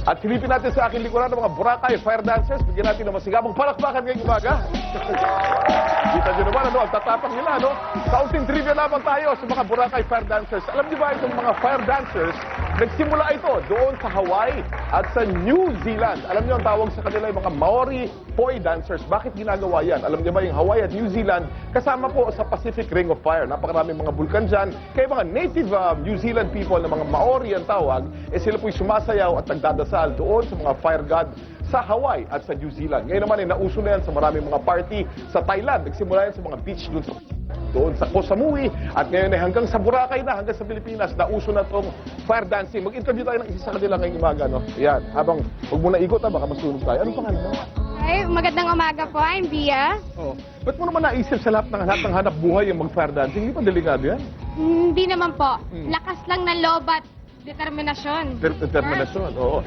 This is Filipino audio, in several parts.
At silipin natin sa aking likuran ng mga Boracay fire dancers. Bigyan natin ng masigabong palakpakan ngayong umaga. Kita nyo naman, ang tatapang nila, Kaunting trivia lamang tayo sa mga Boracay fire dancers. Alam niyo ba itong mga fire dancers, nagsimula ito doon sa Hawaii at sa New Zealand. Alam niyo ang tawag sa kanila yung mga Maori Poi dancers. Bakit ginagawa yan? Alam niyo ba yung Hawaii at New Zealand, kasama po sa Pacific Ring of Fire. Napakaraming mga bulkan dyan. Kaya mga native New Zealand people na mga Maori ang tawag, sila po'y sumasayaw at nagdadasal doon sa mga fire god sa Hawaii at sa New Zealand. Ngayon naman nauso na yan sa maraming mga party sa Thailand. Nagsimula yan sa mga beach doon sa Koh Samui at ngayon hanggang sa Boracay na, hanggang sa Pilipinas, nauso na itong fire dancing. Mag-interview tayo ng isa sa kanila ngayong umaga, Yan, habang huwag mo na ikot, baka masunog tayo. Anong pangalan mo? Ay, magandang umaga po. I'm Bia. Oh. Ba't mo naman naisip sa lahat ng hanap buhay yung mag-fire dancing? Hindi pa delikado yan? Hindi naman po. Lakas lang ng loob at determinasyon. Determinasyon, oo.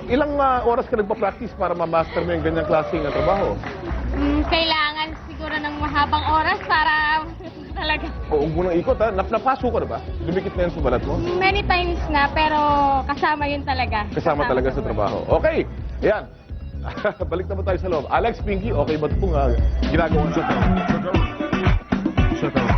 Ilang oras ka nagpa-practice para ma-master mo yung ganyang klaseng trabaho? Kailangan siguro ng mahabang oras para talaga. O, huwag mo nang ikot, ha? Napaso ka na ba? Dumikit na yan sa balat mo? Many times na, pero kasama yun talaga. Kasama talaga sa trabaho. Okay, ayan. Balik naman tayo sa loob. Alex, Pinky, okay ba ito pong ginagawa natin? Shut up.